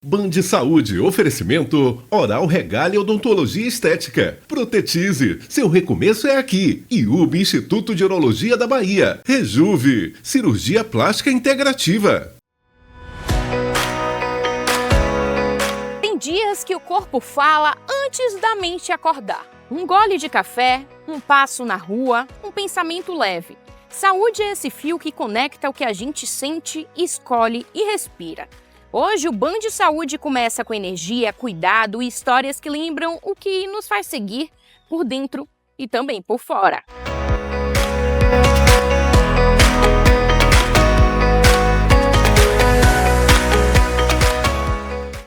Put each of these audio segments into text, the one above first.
Band Saúde, oferecimento Oral Regalia Odontologia Estética. Protetize, seu recomeço é aqui. IUB, Instituto de Urologia da Bahia. Rejuve, cirurgia plástica integrativa. Tem dias que o corpo fala antes da mente acordar. Um gole de café, um passo na rua, um pensamento leve. Saúde é esse fio que conecta o que a gente sente, escolhe e respira. Hoje o Band Saúde começa com energia, cuidado e histórias que lembram o que nos faz seguir por dentro e também por fora.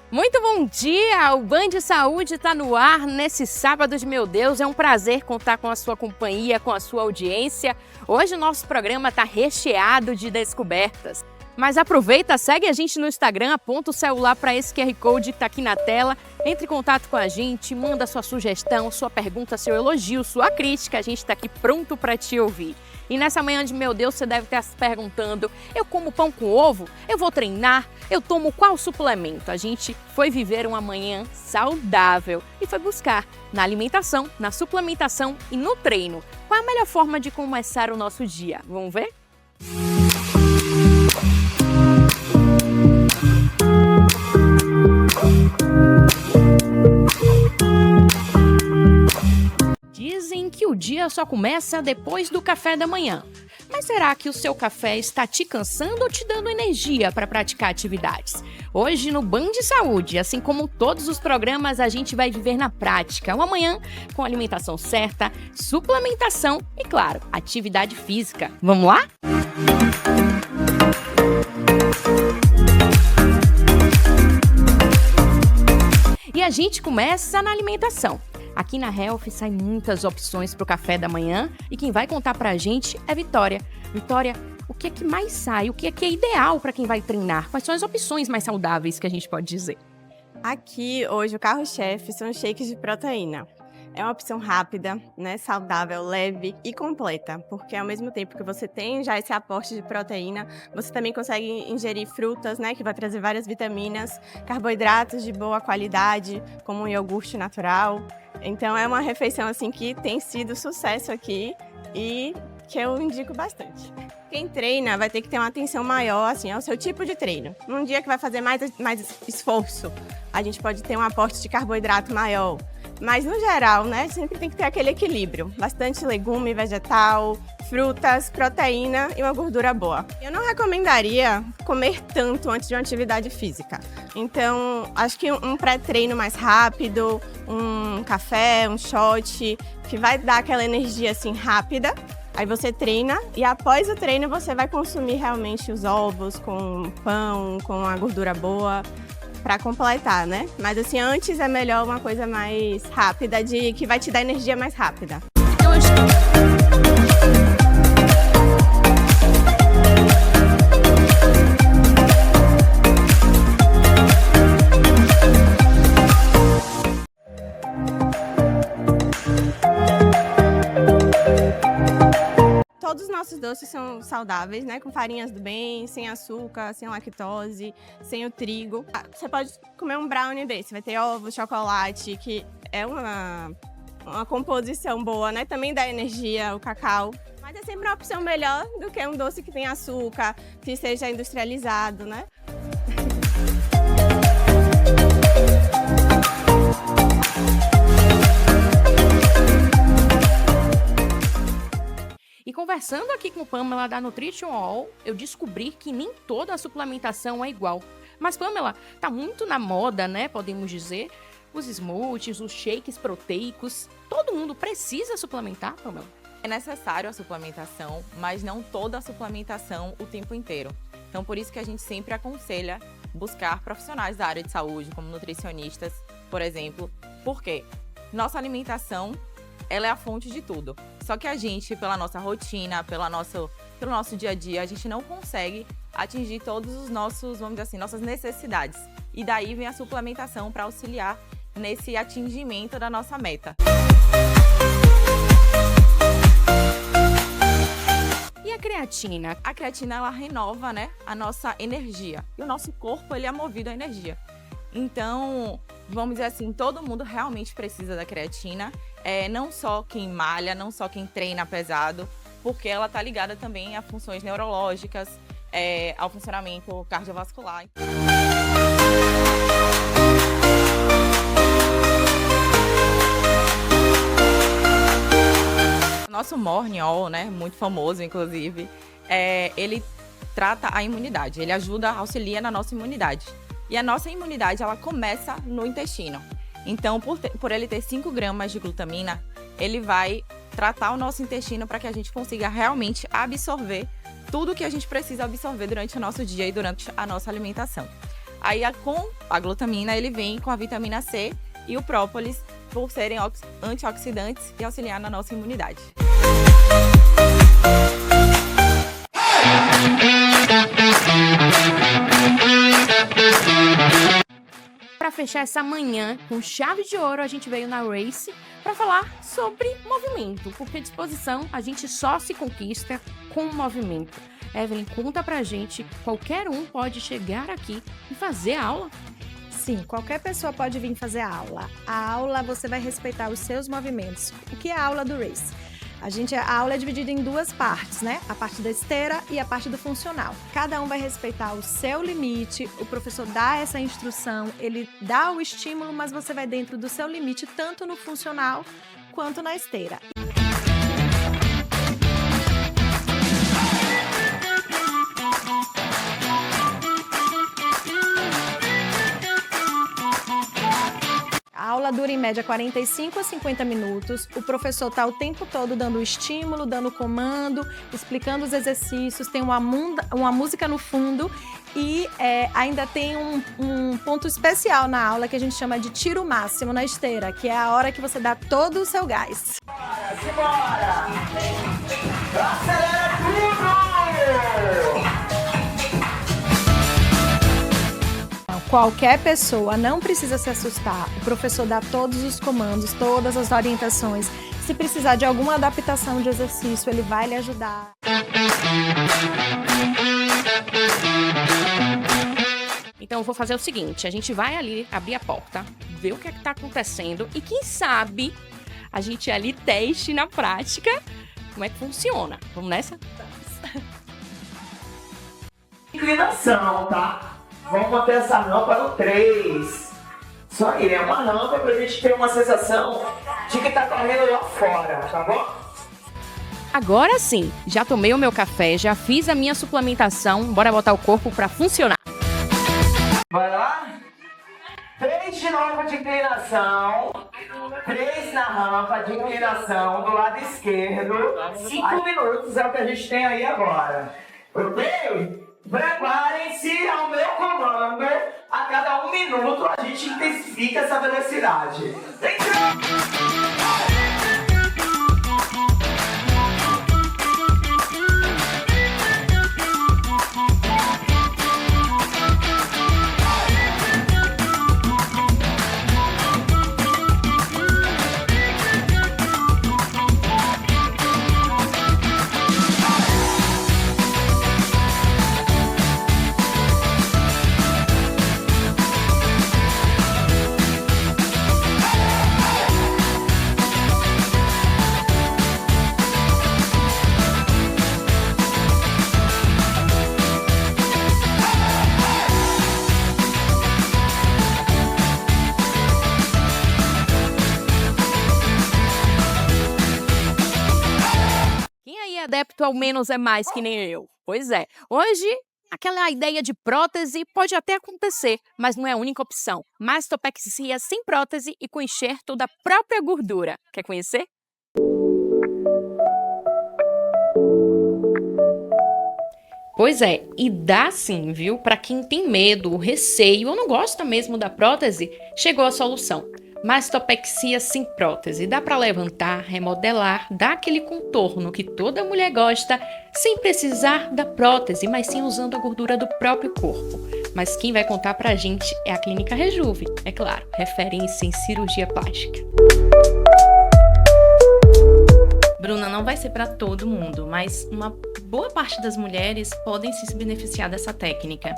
Muito bom dia! O Band Saúde está no ar nesse sábado de meu Deus. É um prazer contar com a sua companhia, com a sua audiência. Hoje o nosso programa está recheado de descobertas. Mas aproveita, segue a gente no Instagram, aponta o celular para esse QR Code que está aqui na tela. Entre em contato com a gente, manda sua sugestão, sua pergunta, seu elogio, sua crítica. A gente está aqui pronto para te ouvir. E nessa manhã de meu Deus, você deve estar se perguntando, eu como pão com ovo? Eu vou treinar? Eu tomo qual suplemento? A gente foi viver uma manhã saudável e foi buscar na alimentação, na suplementação e no treino. Qual é a melhor forma de começar o nosso dia? Vamos ver? Dizem que o dia só começa depois do café da manhã. Mas será que o seu café está te cansando ou te dando energia para praticar atividades? Hoje no Band Saúde, assim como todos os programas, a gente vai viver na prática uma manhã com alimentação certa, suplementação e, claro, atividade física. Vamos lá? E a gente começa na alimentação. Aqui na Health saem muitas opções para o café da manhã e quem vai contar para a gente é Vitória. Vitória, o que é que mais sai? O que é ideal para quem vai treinar? Quais são as opções mais saudáveis que a gente pode dizer? Aqui, hoje, o carro-chefe são os shakes de proteína. É uma opção rápida, né, saudável, leve e completa, porque ao mesmo tempo que você tem já esse aporte de proteína, você também consegue ingerir frutas, né, que vai trazer várias vitaminas, carboidratos de boa qualidade, como um iogurte natural. Então é uma refeição assim que tem sido sucesso aqui e que eu indico bastante. Quem treina vai ter que ter uma atenção maior assim, ao seu tipo de treino. Num dia que vai fazer mais esforço, a gente pode ter um aporte de carboidrato maior. Mas, no geral, né, sempre tem que ter aquele equilíbrio. Bastante legume, vegetal, frutas, proteína e uma gordura boa. Eu não recomendaria comer tanto antes de uma atividade física. Então, acho que um pré-treino mais rápido, um café, um shot, que vai dar aquela energia assim rápida. Aí você treina e após o treino você vai consumir realmente os ovos com pão, com a gordura boa, para completar, né? Mas assim, antes é melhor uma coisa mais rápida, que vai te dar energia mais rápida. Todos os nossos doces são saudáveis, né? Com farinhas do bem, sem açúcar, sem lactose, sem o trigo. Você pode comer um brownie desse, vai ter ovo, chocolate, que é uma composição boa, né? Também dá energia, o cacau. Mas é sempre uma opção melhor do que um doce que tem açúcar, que seja industrializado, né? E conversando aqui com Pamela da Nutrition All, eu descobri que nem toda a suplementação é igual. Mas Pamela, tá muito na moda, né, podemos dizer, os smoothies, os shakes proteicos. Todo mundo precisa suplementar, Pamela? É necessário a suplementação, mas não toda a suplementação o tempo inteiro. Então, por isso que a gente sempre aconselha buscar profissionais da área de saúde, como nutricionistas, por exemplo. Por quê? Nossa alimentação, ela é a fonte de tudo. Só que a gente, pela nossa rotina, pelo nosso dia a dia, a gente não consegue atingir todos os nossos, vamos dizer assim, nossas necessidades. E daí vem a suplementação para auxiliar nesse atingimento da nossa meta. E a creatina? A creatina, ela renova, né, a nossa energia. E o nosso corpo, ele é movido à energia. Então, vamos dizer assim, todo mundo realmente precisa da creatina, não só quem malha, não só quem treina pesado, porque ela está ligada também a funções neurológicas, ao funcionamento cardiovascular. Nosso Morning All, né, muito famoso inclusive, ele trata a imunidade, ele auxilia na nossa imunidade. E a nossa imunidade, ela começa no intestino. Então, por ele ter 5 gramas de glutamina, ele vai tratar o nosso intestino para que a gente consiga realmente absorver tudo que a gente precisa absorver durante o nosso dia e durante a nossa alimentação. Aí, com a glutamina, ele vem com a vitamina C e o própolis, por serem antioxidantes e auxiliar na nossa imunidade. Para fechar essa manhã com chave de ouro, a gente veio na Race para falar sobre movimento, porque disposição a gente só se conquista com movimento. Evelyn, conta pra gente, qualquer um pode chegar aqui e fazer aula? Sim, qualquer pessoa pode vir fazer a aula. A aula você vai respeitar os seus movimentos. O que é a aula do Race? A aula é dividida em 2 partes, né? A parte da esteira e a parte do funcional. Cada um vai respeitar o seu limite, o professor dá essa instrução, ele dá o estímulo, mas você vai dentro do seu limite, tanto no funcional quanto na esteira. A aula dura em média 45 a 50 minutos. O professor está o tempo todo dando estímulo, dando comando, explicando os exercícios, tem uma música no fundo e ainda tem um ponto especial na aula que a gente chama de tiro máximo na esteira, que é a hora que você dá todo o seu gás. Simbora! Acelera tudo! Qualquer pessoa não precisa se assustar. O professor dá todos os comandos, todas as orientações. Se precisar de alguma adaptação de exercício, ele vai lhe ajudar. Então eu vou fazer o seguinte, a gente vai ali abrir a porta, ver o que é que tá acontecendo e quem sabe a gente ali teste na prática como é que funciona. Vamos nessa? Inclinação, tá? Vamos manter essa rampa no 3. Isso aí, é uma rampa pra gente ter uma sensação de que tá correndo lá fora, tá bom? Agora sim, já tomei o meu café, já fiz a minha suplementação, bora botar o corpo pra funcionar. Vai lá. 3 de novo de inclinação. 3 na rampa de inclinação do lado esquerdo. 5 minutos é o que a gente tem aí agora. Ok? Preparem-se ao meu comando. A cada 1 minuto a gente intensifica essa velocidade. Adepto ao menos é mais que nem eu. Pois é, hoje aquela ideia de prótese pode até acontecer, mas não é a única opção. Mastopexia sem prótese e com enxerto da própria gordura. Quer conhecer? Pois é, e dá sim, viu? Para quem tem medo, receio ou não gosta mesmo da prótese, chegou a solução. Mastopexia sem prótese. Dá para levantar, remodelar, dar aquele contorno que toda mulher gosta, sem precisar da prótese, mas sim usando a gordura do próprio corpo. Mas quem vai contar pra gente é a Clínica Rejuve, é claro, referência em cirurgia plástica. Bruna, não vai ser para todo mundo, mas uma boa parte das mulheres podem se beneficiar dessa técnica.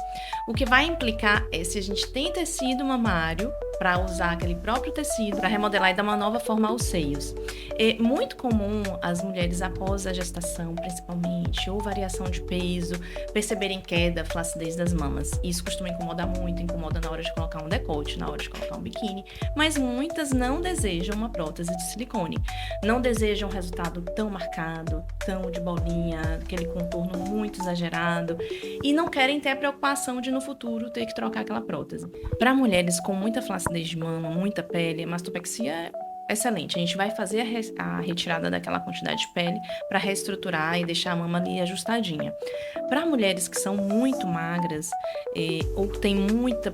O que vai implicar é se a gente tem tecido mamário, para usar aquele próprio tecido para remodelar e dar uma nova forma aos seios. É muito comum as mulheres após a gestação, principalmente, ou variação de peso, perceberem queda, flacidez das mamas. Isso costuma incomodar muito, incomoda na hora de colocar um decote, na hora de colocar um biquíni, mas muitas não desejam uma prótese de silicone. Não desejam um resultado tão marcado, tão de bolinha, aquele contorno muito exagerado, e não querem ter a preocupação de no futuro ter que trocar aquela prótese. Para mulheres com muita flacidez de mama, muita pele, a mastopexia é excelente. A gente vai fazer a retirada daquela quantidade de pele para reestruturar e deixar a mama ali ajustadinha. Para mulheres que são muito magras ou tem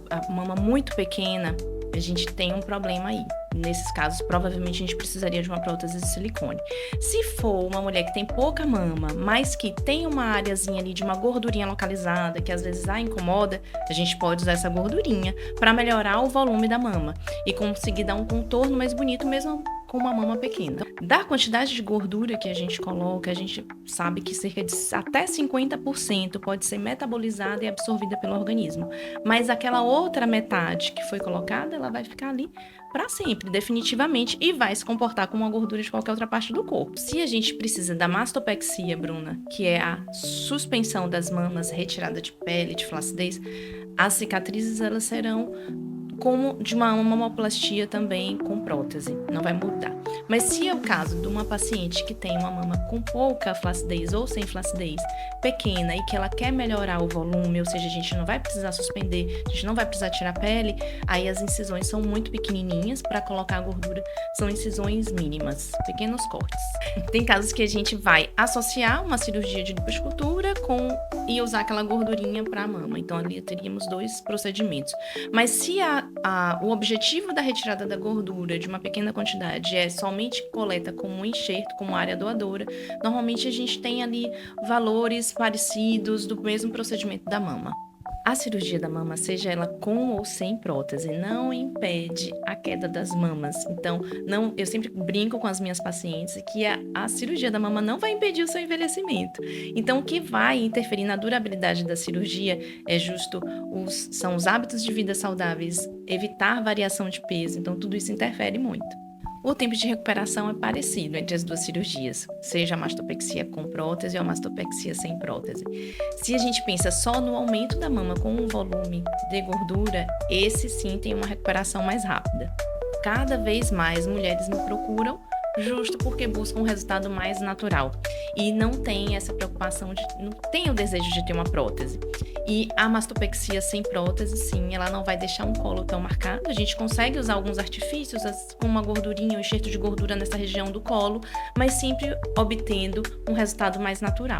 a mama muito pequena, a gente tem um problema aí. Nesses casos, provavelmente a gente precisaria de uma prótese de silicone. Se for uma mulher que tem pouca mama, mas que tem uma áreazinha ali de uma gordurinha localizada, que às vezes a incomoda, a gente pode usar essa gordurinha para melhorar o volume da mama e conseguir dar um contorno mais bonito mesmo com uma mama pequena. Da quantidade de gordura que a gente coloca, a gente sabe que cerca de até 50% pode ser metabolizada e absorvida pelo organismo. Mas aquela outra metade que foi colocada, ela vai ficar ali para sempre, definitivamente, e vai se comportar como uma gordura de qualquer outra parte do corpo. Se a gente precisa da mastopexia, Bruna, que é a suspensão das mamas, retirada de pele, de flacidez, as cicatrizes elas serão como de uma mamoplastia também com prótese, não vai mudar. Mas se é o caso de uma paciente que tem uma mama com pouca flacidez ou sem flacidez, pequena, e que ela quer melhorar o volume, ou seja, a gente não vai precisar suspender, a gente não vai precisar tirar a pele, aí as incisões são muito pequenininhas, para colocar a gordura são incisões mínimas, pequenos cortes. Tem casos que a gente vai associar uma cirurgia de lipoescultura e usar aquela gordurinha para a mama, então ali teríamos 2 procedimentos. Mas se o objetivo da retirada da gordura de uma pequena quantidade é somente coleta como um enxerto, como área doadora, normalmente a gente tem ali valores parecidos do mesmo procedimento da mama. A cirurgia da mama, seja ela com ou sem prótese, não impede a queda das mamas. Então, eu sempre brinco com as minhas pacientes que a cirurgia da mama não vai impedir o seu envelhecimento. Então, o que vai interferir na durabilidade da cirurgia são os hábitos de vida saudáveis, evitar variação de peso. Então, tudo isso interfere muito. O tempo de recuperação é parecido entre as 2 cirurgias, seja a mastopexia com prótese ou a mastopexia sem prótese. Se a gente pensa só no aumento da mama com um volume de gordura, esse sim tem uma recuperação mais rápida. Cada vez mais mulheres me procuram justo porque buscam um resultado mais natural e não tem essa preocupação não tem o desejo de ter uma prótese. E a mastopexia sem prótese, sim, ela não vai deixar um colo tão marcado. A gente consegue usar alguns artifícios, como uma gordurinha, um enxerto de gordura nessa região do colo, mas sempre obtendo um resultado mais natural.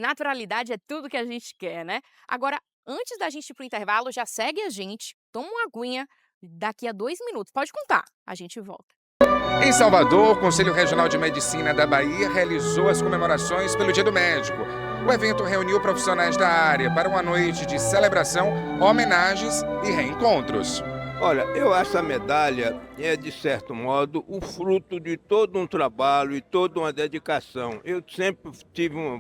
Naturalidade é tudo que a gente quer, né? Agora, antes da gente ir pro intervalo, já segue a gente, toma uma aguinha, daqui a 2 minutos, pode contar, a gente volta. Em Salvador, o Conselho Regional de Medicina da Bahia realizou as comemorações pelo Dia do Médico. O evento reuniu profissionais da área para uma noite de celebração, homenagens e reencontros. Olha, eu acho a medalha de certo modo, o fruto de todo um trabalho e toda uma dedicação. Eu sempre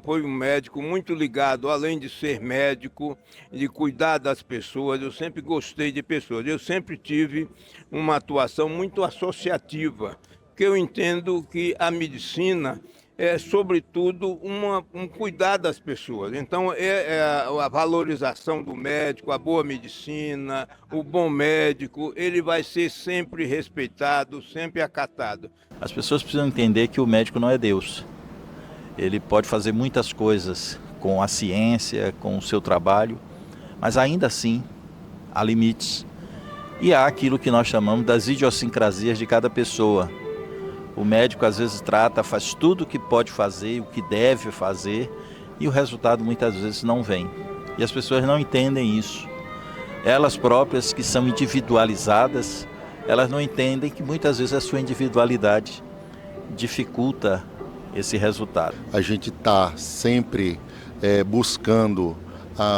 fui um médico muito ligado, além de ser médico, de cuidar das pessoas, eu sempre gostei de pessoas. Eu sempre tive uma atuação muito associativa, que eu entendo que a medicina é, sobretudo, um cuidar das pessoas. Então, a valorização do médico, a boa medicina, o bom médico, ele vai ser sempre respeitado, sempre acatado. As pessoas precisam entender que o médico não é Deus. Ele pode fazer muitas coisas com a ciência, com o seu trabalho, mas ainda assim há limites. E há aquilo que nós chamamos das idiosincrasias de cada pessoa. O médico às vezes faz tudo o que pode fazer, o que deve fazer, e o resultado muitas vezes não vem. E as pessoas não entendem isso. Elas próprias que são individualizadas, elas não entendem que muitas vezes a sua individualidade dificulta esse resultado. A gente está sempre buscando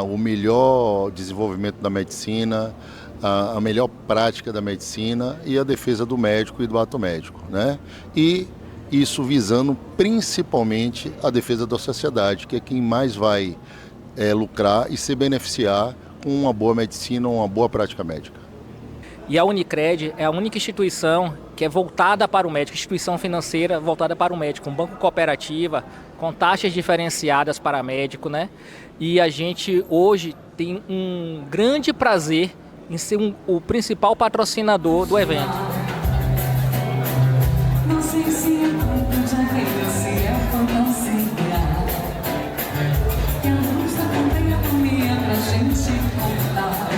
o melhor desenvolvimento da medicina, a melhor prática da medicina e a defesa do médico e do ato médico, né? E isso visando principalmente a defesa da sociedade, que é quem mais vai lucrar e se beneficiar com uma boa medicina ou uma boa prática médica. E a Unicred é a única instituição que é voltada para o médico, instituição financeira voltada para o médico, um banco cooperativa, com taxas diferenciadas para médico, né? E a gente hoje tem um grande prazer em ser o principal patrocinador do evento. Não sei se é importante aquilo, se é fantasia. Que a luz da pandemia pra gente contar.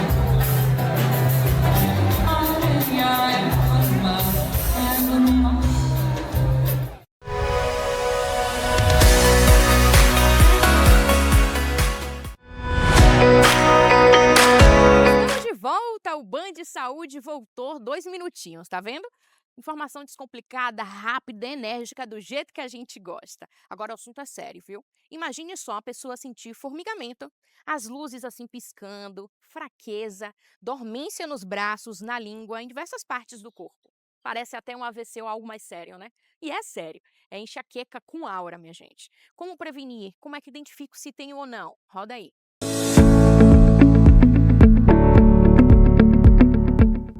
O Band Saúde voltou 2 minutinhos, tá vendo? Informação descomplicada, rápida, enérgica, do jeito que a gente gosta. Agora o assunto é sério, viu? Imagine só a pessoa sentir formigamento, as luzes assim piscando, fraqueza, dormência nos braços, na língua, em diversas partes do corpo. Parece até um AVC ou algo mais sério, né? E é sério, é enxaqueca com aura, minha gente. Como prevenir? Como é que identifico se tem ou não? Roda aí.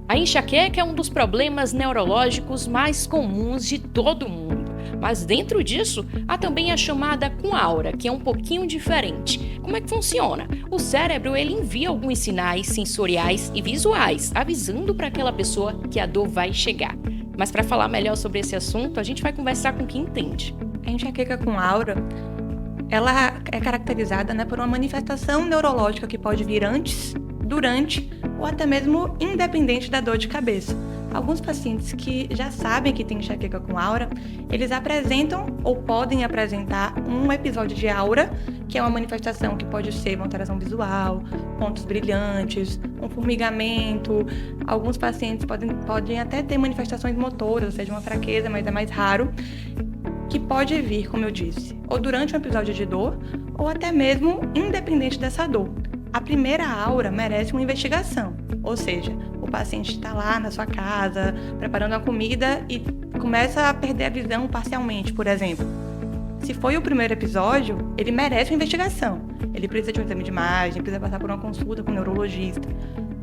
A enxaqueca é um dos problemas neurológicos mais comuns de todo mundo. Mas dentro disso, há também a chamada com aura, que é um pouquinho diferente. Como é que funciona? O cérebro ele envia alguns sinais sensoriais e visuais, avisando para aquela pessoa que a dor vai chegar. Mas para falar melhor sobre esse assunto, a gente vai conversar com quem entende. A enxaqueca com aura, ela é caracterizada, por uma manifestação neurológica que pode vir antes, durante ou até mesmo independente da dor de cabeça. Alguns pacientes que já sabem que tem enxaqueca com aura, eles apresentam ou podem apresentar um episódio de aura, que é uma manifestação que pode ser uma alteração visual, pontos brilhantes, um formigamento. Alguns pacientes podem até ter manifestações motoras, ou seja, uma fraqueza, mas é mais raro, que pode vir, como eu disse, ou durante um episódio de dor, ou até mesmo independente dessa dor. A primeira aura merece uma investigação, ou seja, o paciente está lá na sua casa, preparando a comida e começa a perder a visão parcialmente, por exemplo. Se foi o primeiro episódio, ele merece uma investigação. Ele precisa de um exame de imagem, precisa passar por uma consulta com o neurologista.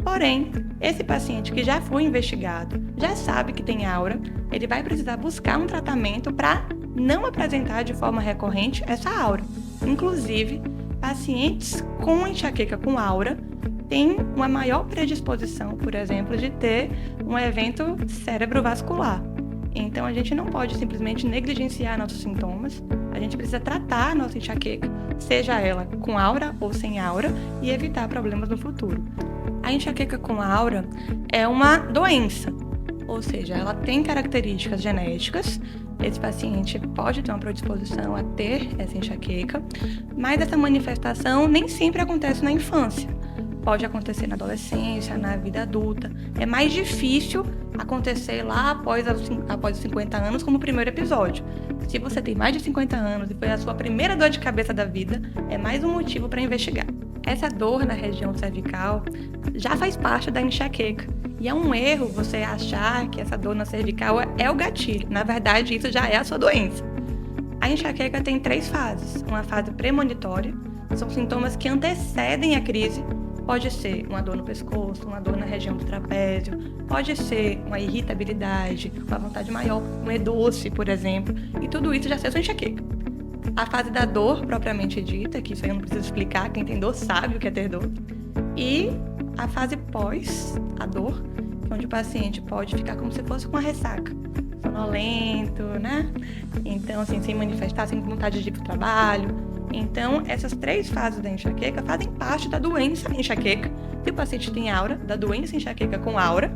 Porém, esse paciente que já foi investigado, já sabe que tem aura, ele vai precisar buscar um tratamento para não apresentar de forma recorrente essa aura. Inclusive, pacientes com enxaqueca com aura têm uma maior predisposição, por exemplo, de ter um evento cerebrovascular. Então, a gente não pode simplesmente negligenciar nossos sintomas, a gente precisa tratar a nossa enxaqueca, seja ela com aura ou sem aura, e evitar problemas no futuro. A enxaqueca com aura é uma doença, ou seja, ela tem características genéticas. Esse paciente pode ter uma predisposição a ter essa enxaqueca, mas essa manifestação nem sempre acontece na infância. Pode acontecer na adolescência, na vida adulta. É mais difícil acontecer lá após os 50 anos, como o primeiro episódio. Se você tem mais de 50 anos e foi a sua primeira dor de cabeça da vida, é mais um motivo para investigar. Essa dor na região cervical já faz parte da enxaqueca. E é um erro você achar que essa dor na cervical é o gatilho. Na verdade, isso já é a sua doença. A enxaqueca tem 3 fases. Uma fase premonitória, são sintomas que antecedem a crise. Pode ser uma dor no pescoço, uma dor na região do trapézio, pode ser uma irritabilidade, uma vontade maior, um edose, por exemplo. E tudo isso já é sua enxaqueca. A fase da dor, propriamente dita, que isso aí eu não preciso explicar, quem tem dor sabe o que é ter dor. E a fase pós a dor, onde o paciente pode ficar como se fosse com uma ressaca, sonolento, né? Então, assim, sem manifestar, sem vontade de ir para o trabalho. Então, essas 3 fases da enxaqueca fazem parte da doença enxaqueca. Se o paciente tem aura, da doença enxaqueca com aura.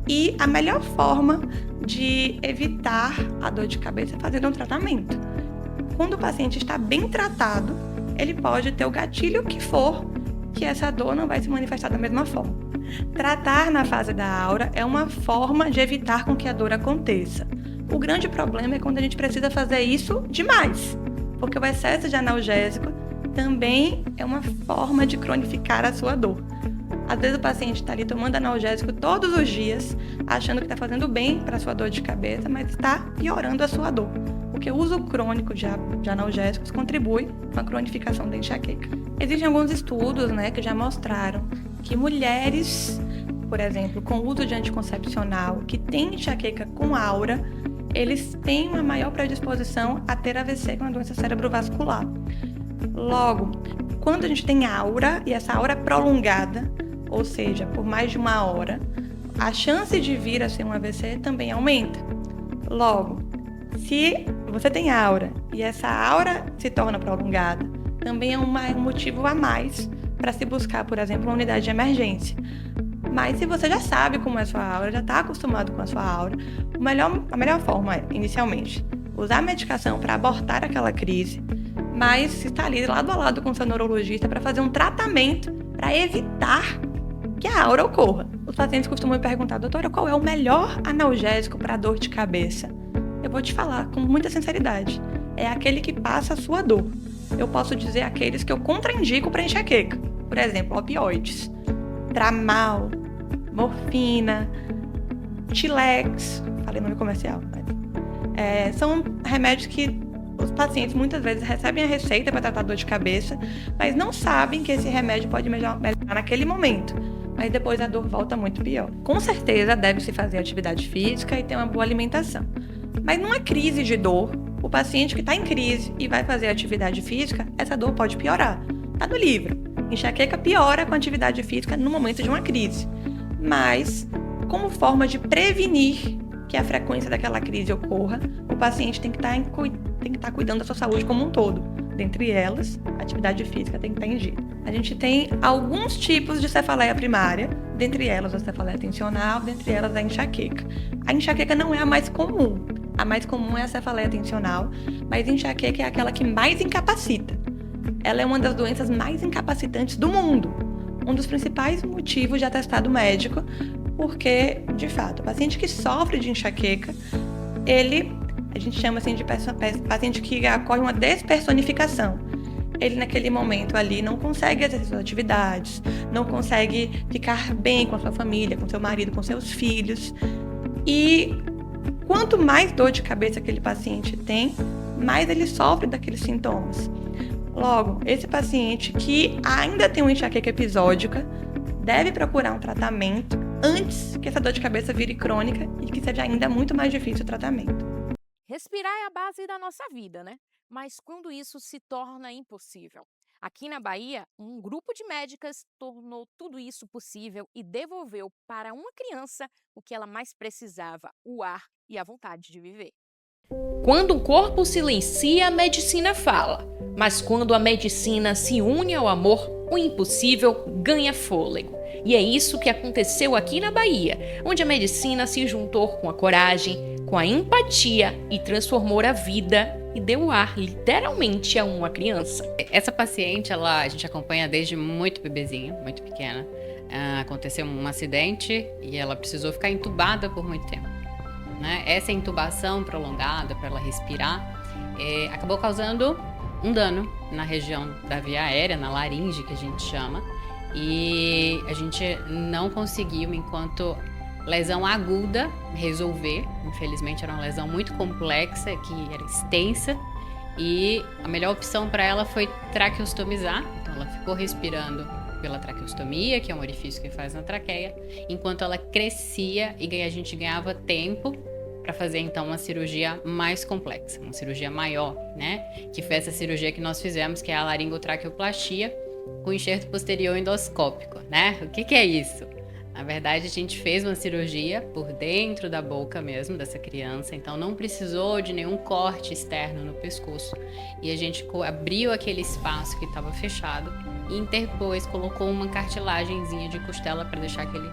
E a melhor forma de evitar a dor de cabeça é fazendo um tratamento. Quando o paciente está bem tratado, ele pode ter o gatilho que for, que essa dor não vai se manifestar da mesma forma. Tratar na fase da aura é uma forma de evitar com que a dor aconteça. O grande problema é quando a gente precisa fazer isso demais, porque o excesso de analgésico também é uma forma de cronificar a sua dor. Às vezes o paciente está ali tomando analgésico todos os dias, achando que está fazendo bem para a sua dor de cabeça, mas está piorando a sua dor. Porque o uso crônico de analgésicos contribui com a cronificação da enxaqueca. Existem alguns estudos, né, que já mostraram que mulheres, por exemplo, com uso de anticoncepcional, que têm enxaqueca com aura, eles têm uma maior predisposição a ter AVC com a doença cerebrovascular. Logo, quando a gente tem aura, e essa aura é prolongada, ou seja, por mais de 1 hora, a chance de vir a ser um AVC também aumenta. Logo, se você tem aura e essa aura se torna prolongada, também é um motivo a mais para se buscar, por exemplo, uma unidade de emergência. Mas se você já sabe como é a sua aura, já está acostumado com a sua aura, a melhor forma é, inicialmente, usar a medicação para abortar aquela crise, mas estar ali lado a lado com o seu neurologista para fazer um tratamento para evitar que a aura ocorra. Os pacientes costumam me perguntar, doutora, qual é o melhor analgésico para dor de cabeça? Eu vou te falar com muita sinceridade, é aquele que passa a sua dor. Eu posso dizer aqueles que eu contraindico para enxaqueca. Por exemplo, opioides, Tramal, morfina, Tilex, falei nome comercial, mas, são remédios que os pacientes muitas vezes recebem a receita para tratar dor de cabeça, mas não sabem que esse remédio pode melhorar naquele momento, mas depois a dor volta muito pior. Com certeza deve-se fazer atividade física e ter uma boa alimentação, mas numa crise de dor, o paciente que está em crise e vai fazer atividade física, essa dor pode piorar. Está no livro. Enxaqueca piora com atividade física no momento de uma crise. Mas, como forma de prevenir que a frequência daquela crise ocorra, o paciente tem que estar cuidando da sua saúde como um todo. Dentre elas, a atividade física tem que estar em dia. A gente tem alguns tipos de cefaleia primária, dentre elas a cefaleia tensional, dentre elas a enxaqueca. A enxaqueca não é a mais comum. A mais comum é a cefaleia tensional, mas a enxaqueca é aquela que mais incapacita. Ela é uma das doenças mais incapacitantes do mundo. Um dos principais motivos de atestado médico, porque, de fato, o paciente que sofre de enxaqueca, a gente chama assim de paciente que ocorre uma despersonificação. Ele, naquele momento ali, não consegue exercer suas atividades, não consegue ficar bem com a sua família, com seu marido, com seus filhos. E quanto mais dor de cabeça aquele paciente tem, mais ele sofre daqueles sintomas. Logo, esse paciente que ainda tem uma enxaqueca episódica deve procurar um tratamento antes que essa dor de cabeça vire crônica e que seja ainda muito mais difícil o tratamento. Respirar é a base da nossa vida, né? Mas quando isso se torna impossível? Aqui na Bahia, um grupo de médicas tornou tudo isso possível e devolveu para uma criança o que ela mais precisava, o ar e a vontade de viver. Quando o corpo silencia, a medicina fala. Mas quando a medicina se une ao amor, o impossível ganha fôlego. E é isso que aconteceu aqui na Bahia, onde a medicina se juntou com a coragem, com a empatia e transformou a vida e deu ar, literalmente, a uma criança. Essa paciente, a gente acompanha desde muito bebezinha, muito pequena. Aconteceu um acidente e ela precisou ficar entubada por muito tempo. Né? Essa intubação prolongada para ela respirar acabou causando um dano na região da via aérea, na laringe, que a gente chama. E a gente não conseguiu, enquanto lesão aguda, resolver. Infelizmente era uma lesão muito complexa, que era extensa, e a melhor opção para ela foi traqueostomizar. Então ela ficou respirando pela traqueostomia, que é um orifício que faz na traqueia, enquanto ela crescia e a gente ganhava tempo para fazer então uma cirurgia mais complexa, uma cirurgia maior, né? Que foi essa cirurgia que nós fizemos, que é a laringotraqueoplastia com enxerto posterior endoscópico, né? O que é isso? Na verdade, a gente fez uma cirurgia por dentro da boca mesmo dessa criança, então não precisou de nenhum corte externo no pescoço. E a gente abriu aquele espaço que estava fechado e interpôs, colocou uma cartilagenzinha de costela para deixar aquele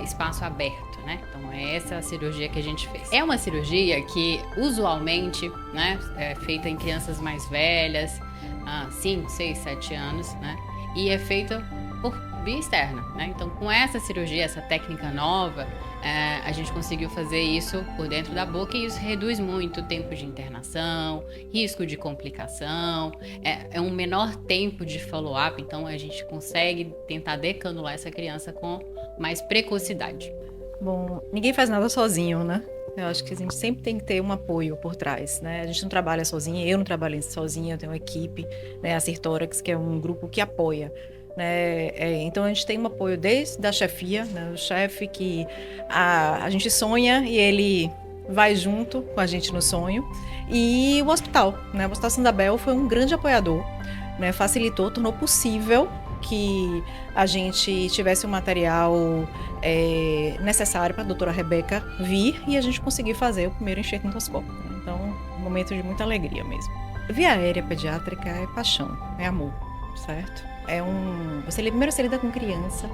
espaço aberto, né? Então é essa a cirurgia que a gente fez. É uma cirurgia que usualmente, né, é feita em crianças mais velhas, 5, 6, 7 anos, né? E é feita por via externa, né? Então, com essa cirurgia, essa técnica nova, a gente conseguiu fazer isso por dentro da boca e isso reduz muito o tempo de internação, risco de complicação, é um menor tempo de follow-up, então a gente consegue tentar decanular essa criança com mais precocidade. Bom, ninguém faz nada sozinho, né? Eu acho que a gente sempre tem que ter um apoio por trás, né? A gente não trabalha sozinha, eu não trabalho sozinha, eu tenho uma equipe, né? A Cirtórax, que é um grupo que apoia. Né? Então a gente tem um apoio desde a chefia, né? O chefe que a gente sonha e ele vai junto com a gente no sonho, e o hospital, né? O Hospital Santa Bel foi um grande apoiador, né? Facilitou, tornou possível que a gente tivesse o material necessário para a doutora Rebeca vir e a gente conseguir fazer o primeiro enxerto endoscópico, né? Então, um momento de muita alegria mesmo. Via aérea pediátrica é paixão, é amor, certo? Primeiro você lida com criança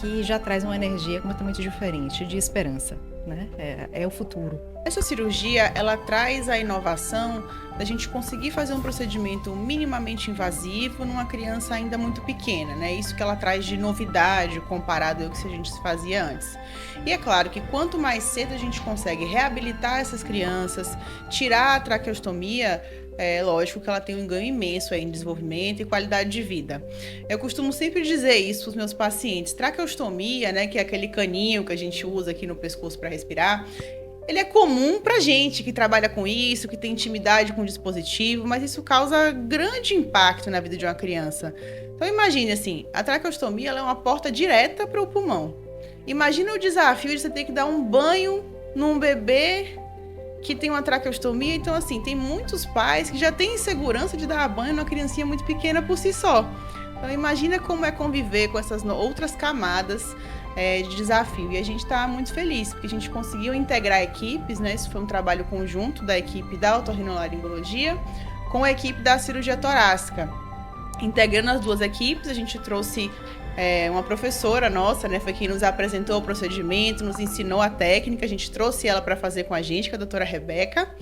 que já traz uma energia completamente diferente, de esperança, né? É o futuro. Essa cirurgia, ela traz a inovação da gente conseguir fazer um procedimento minimamente invasivo numa criança ainda muito pequena, né? Isso que ela traz de novidade comparado ao que a gente fazia antes. E é claro que quanto mais cedo a gente consegue reabilitar essas crianças, tirar a traqueostomia, é lógico que ela tem um ganho imenso aí em desenvolvimento e qualidade de vida. Eu costumo sempre dizer isso para os meus pacientes. Traqueostomia, né, que é aquele caninho que a gente usa aqui no pescoço para respirar, ele é comum pra gente que trabalha com isso, que tem intimidade com o dispositivo, mas isso causa grande impacto na vida de uma criança. Então imagine assim, a traqueostomia ela é uma porta direta para o pulmão. Imagina o desafio de você ter que dar um banho num bebê que tem uma traqueostomia. Então assim, tem muitos pais que já têm insegurança de dar banho numa criancinha muito pequena por si só. Então imagina como é conviver com essas outras camadas de desafio. E a gente está muito feliz, porque a gente conseguiu integrar equipes, né? Isso foi um trabalho conjunto da equipe da otorrinolaringologia com a equipe da cirurgia torácica. Integrando as duas equipes, a gente trouxe uma professora nossa, né? Foi quem nos apresentou o procedimento, nos ensinou a técnica, a gente trouxe ela para fazer com a gente, que é a doutora Rebeca,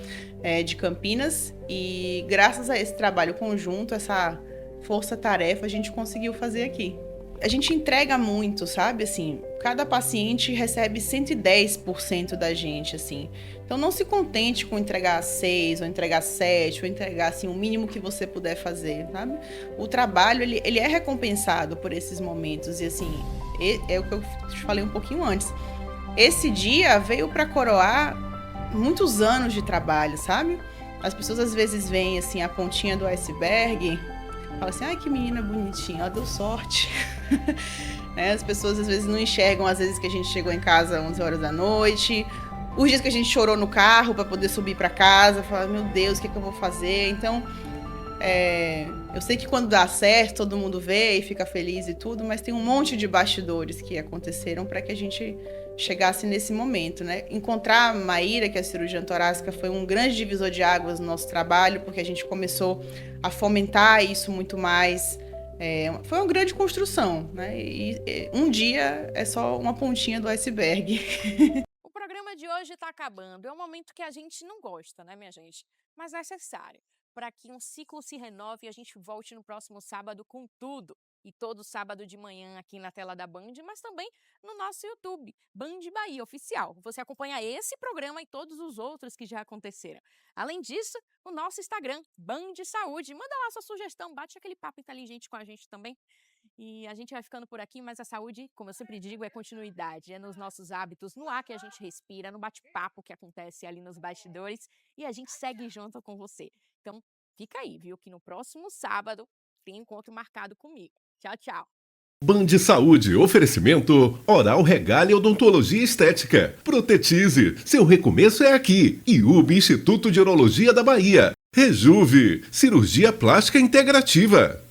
de Campinas, e graças a esse trabalho conjunto, essa força-tarefa, a gente conseguiu fazer aqui. A gente entrega muito, sabe, assim, cada paciente recebe 110% da gente, assim. Então não se contente com entregar 6, ou entregar 7, ou entregar, assim, o mínimo que você puder fazer, sabe? O trabalho, ele é recompensado por esses momentos, e assim, é o que eu te falei um pouquinho antes. Esse dia veio para coroar muitos anos de trabalho, sabe? As pessoas às vezes veem, assim, a pontinha do iceberg, falam assim, ai, que menina bonitinha, ela deu sorte. Né? As pessoas às vezes não enxergam, às vezes que a gente chegou em casa às 11 horas da noite, os dias que a gente chorou no carro para poder subir para casa, falar, meu Deus, o que eu vou fazer? Então, eu sei que quando dá certo, todo mundo vê e fica feliz e tudo, mas tem um monte de bastidores que aconteceram para que a gente chegasse nesse momento, né? Encontrar a Maíra, que é a cirurgiã torácica, foi um grande divisor de águas no nosso trabalho, porque a gente começou a fomentar isso muito mais. Foi uma grande construção, né? E um dia é só uma pontinha do iceberg. O programa de hoje está acabando. É um momento que a gente não gosta, né, minha gente? Mas é necessário para que um ciclo se renove e a gente volte no próximo sábado com tudo. E todo sábado de manhã aqui na tela da Band, mas também no nosso YouTube, Band Bahia Oficial. Você acompanha esse programa e todos os outros que já aconteceram. Além disso, o nosso Instagram, Band Saúde. Manda lá sua sugestão, bate aquele papo inteligente com a gente também. E a gente vai ficando por aqui, mas a saúde, como eu sempre digo, é continuidade. É nos nossos hábitos, no ar que a gente respira, no bate-papo que acontece ali nos bastidores. E a gente segue junto com você. Então, fica aí, viu? Que no próximo sábado tem encontro marcado comigo. Tchau, tchau. Band Saúde, oferecimento Oral Regalia Odontologia Estética. Protetize, seu recomeço é aqui. IUB, Instituto de Urologia da Bahia. Rejuve, cirurgia plástica integrativa.